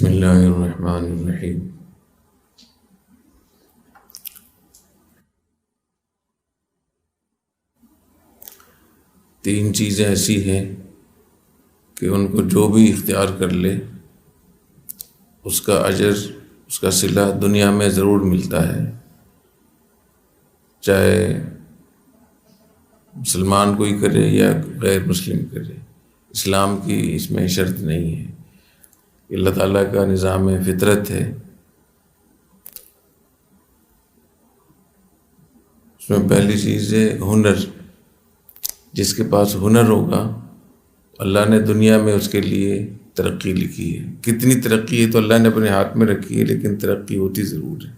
بسم اللہ الرحمن الرحیم۔ تین چیزیں ایسی ہیں کہ ان کو جو بھی اختیار کر لے اس کا اجر، اس کا صلہ دنیا میں ضرور ملتا ہے، چاہے مسلمان کوئی کرے یا غیر مسلم کرے۔ اسلام کی اس میں شرط نہیں ہے، اللہ تعالیٰ کا نظام فطرت ہے۔ اس میں پہلی چیز ہے ہنر۔ جس کے پاس ہنر ہوگا اللہ نے دنیا میں اس کے لیے ترقی لکھی ہے۔ کتنی ترقی ہے تو اللہ نے اپنے ہاتھ میں رکھی ہے، لیکن ترقی ہوتی ضرور ہے۔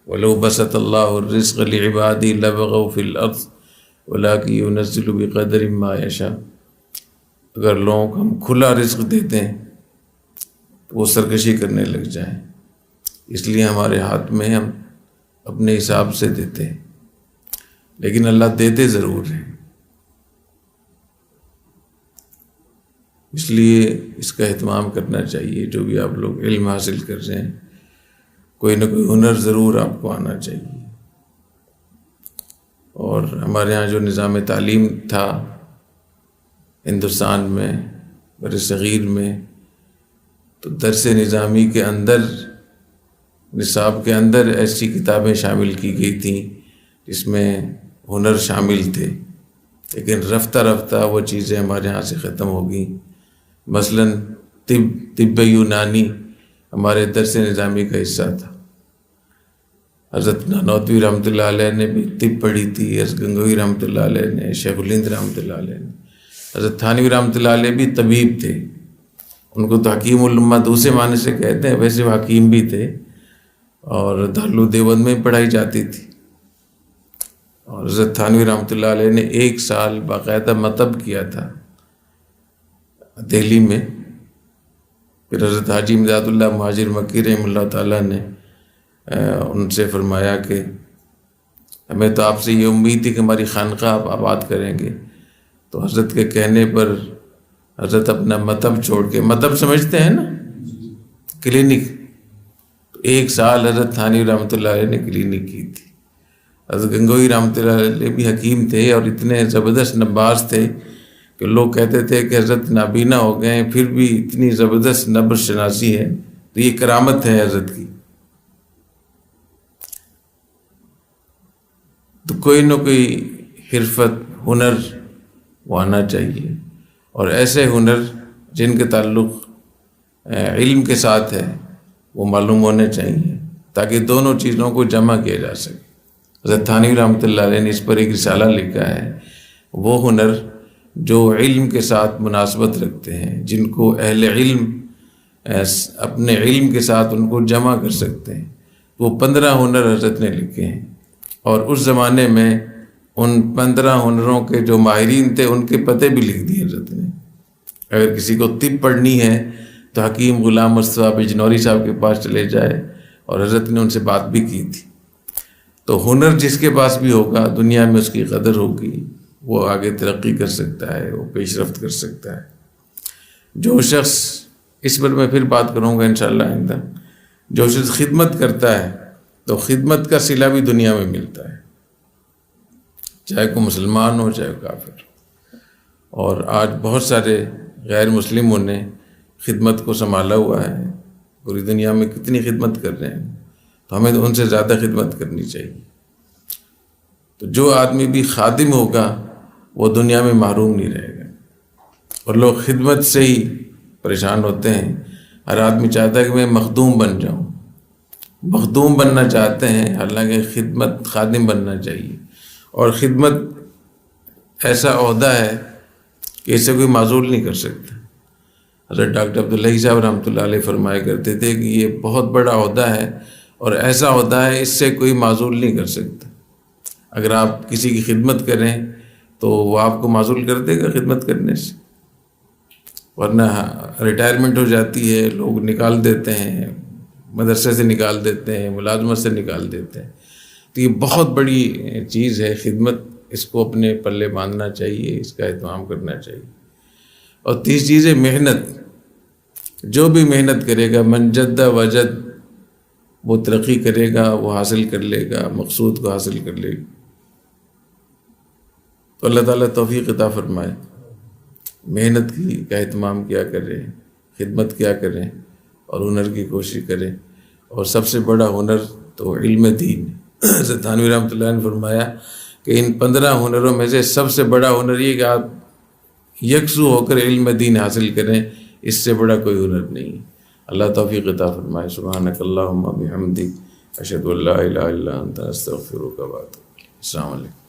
وَلَوْ بَسَطَ اللَّهُ الرِّزْقَ لِعِبَادِهِ لَبَغَوْا فِي الْأَرْضِ وَلَٰكِن يُنَزِّلُ بِقَدْرٍ مَّا يَشَاءُ۔ اگر لوگوں کو ہم کھلا رزق دیتے ہیں تو وہ سرکشی کرنے لگ جائیں، اس لیے ہمارے ہاتھ میں ہم اپنے حساب سے دیتے ہیں، لیکن اللہ دیتے ضرور ہیں۔ اس لیے اس کا اہتمام کرنا چاہیے۔ جو بھی آپ لوگ علم حاصل کر رہے ہیں، کوئی نہ کوئی ہنر ضرور آپ کو آنا چاہیے۔ اور ہمارے ہاں جو نظام تعلیم تھا ہندوستان میں، بر صغیر میں، تو درس نظامی کے اندر، نصاب کے اندر ایسی کتابیں شامل کی گئی تھیں جس میں ہنر شامل تھے، لیکن رفتہ رفتہ وہ چیزیں ہمارے ہاں سے ختم ہو گئیں۔ مثلاً طب یونانی ہمارے درس نظامی کا حصہ تھا۔ حضرت نانوتوی رحمۃ اللہ علیہ نے بھی طب پڑھی تھی، حضرت گنگوئی رحمۃ اللہ علیہ نے، شیخ الہند رحمۃ اللہ علیہ نے، حضرت تھانوی رحمۃ اللہ علیہ بھی طبیب تھے۔ ان کو تو حکیم الامہ دوسرے معنی سے کہتے ہیں، ویسے وہ حکیم بھی تھے، اور دارالدیوبند میں پڑھائی جاتی تھی۔ اور حضرت تھانوی رحمۃ اللہ علیہ نے 1 سال باقاعدہ مطب کیا تھا دہلی میں۔ پھر حضرت حاجی امداد اللہ مہاجر مکی رحمہ اللہ تعالیٰ نے ان سے فرمایا کہ ہمیں تو آپ سے یہ امید تھی کہ ہماری خانقاہ آپ آباد کریں گے، تو حضرت کے کہنے پر حضرت اپنا مطب چھوڑ کے، مطب سمجھتے ہیں نا، کلینک، 1 سال حضرت تھانوی رحمۃ اللہ علیہ نے کلینک کی تھی۔ حضرت گنگوئی رحمۃ اللہ علیہ بھی حکیم تھے اور اتنے زبردست نباز تھے کہ لوگ کہتے تھے کہ حضرت نابینا ہو گئے ہیں پھر بھی اتنی زبردست نبض شناسی ہے، تو یہ کرامت ہے حضرت کی۔ تو کوئی نہ کوئی حرفت، ہنر وہ آنا چاہیے، اور ایسے ہنر جن کے تعلق علم کے ساتھ ہے وہ معلوم ہونے چاہیے، تاکہ دونوں چیزوں کو جمع کیا جا سکے۔ حضرت تھانوی رحمۃ اللہ علیہ نے اس پر ایک رسالہ لکھا ہے۔ وہ ہنر جو علم کے ساتھ مناسبت رکھتے ہیں، جن کو اہل علم اپنے علم کے ساتھ ان کو جمع کر سکتے ہیں، وہ 15 ہنر حضرت نے لکھے ہیں، اور اس زمانے میں ان 15 ہنروں کے جو ماہرین تھے ان کے پتے بھی لکھ دیے حضرت نے۔ اگر کسی کو طب پڑھنی ہے تو حکیم غلام مصطفیٰ بجنوری صاحب کے پاس چلے جائے، اور حضرت نے ان سے بات بھی کی تھی۔ تو ہنر جس کے پاس بھی ہوگا دنیا میں اس کی قدر ہوگی، وہ آگے ترقی کر سکتا ہے، وہ پیش رفت کر سکتا ہے۔ جو شخص، اس پر میں پھر بات کروں گا انشاءاللہ آئندہ، جو شخص خدمت کرتا ہے تو خدمت کا صلہ بھی دنیا میں ملتا ہے، چاہے کوئی مسلمان ہو چاہے کافر۔ اور آج بہت سارے غیر مسلموں نے خدمت کو سنبھالا ہوا ہے، پوری دنیا میں کتنی خدمت کر رہے ہیں، تو ہمیں تو ان سے زیادہ خدمت کرنی چاہیے۔ تو جو آدمی بھی خادم ہوگا وہ دنیا میں محروم نہیں رہے گا، اور لوگ خدمت سے ہی پریشان ہوتے ہیں۔ ہر آدمی چاہتا ہے کہ میں مخدوم بن جاؤں، مخدوم بننا چاہتے ہیں، حالانکہ خدمت خادم بننا چاہیے۔ اور خدمت ایسا عہدہ ہے کہ اسے کوئی معزول نہیں کر سکتا۔ حضرت ڈاکٹر عبداللہ صاحب رحمۃ اللہ علیہ فرمایا کرتے تھے کہ یہ بہت بڑا عہدہ ہے، اور ایسا عہدہ ہے اس سے کوئی معزول نہیں کر سکتا۔ اگر آپ کسی کی خدمت کریں تو وہ آپ کو معزول کر دے گا خدمت کرنے سے، ورنہ ریٹائرمنٹ ہو جاتی ہے، لوگ نکال دیتے ہیں، مدرسے سے نکال دیتے ہیں، ملازمت سے نکال دیتے ہیں۔ تو یہ بہت بڑی چیز ہے خدمت، اس کو اپنے پلے باندھنا چاہیے، اس کا اہتمام کرنا چاہیے۔ اور تیسری چیز ہے محنت۔ جو بھی محنت کرے گا، من جد وجد، وہ ترقی کرے گا، وہ حاصل کر لے گا، مقصود کو حاصل کر لے گا۔ تو اللہ تعالیٰ توفیق عطا فرمائے، محنت کا اہتمام کیا کریں، خدمت کیا کریں، اور ہنر کی کوشش کریں۔ اور سب سے بڑا ہنر تو علم دین ہے۔ حضرت تھانوی رحمۃ اللہ نے فرمایا کہ ان 15 ہنروں میں سے سب سے بڑا ہنر یہ کہ آپ یکسو ہو کر علم دین حاصل کریں، اس سے بڑا کوئی ہنر نہیں ہے۔ اللہ توفیق عطا فرمائے۔ سبحانک اللہم بحمدک، اشہد ان لا الہ الا انت، استغفرک و اتوب الیک۔ السلام علیکم۔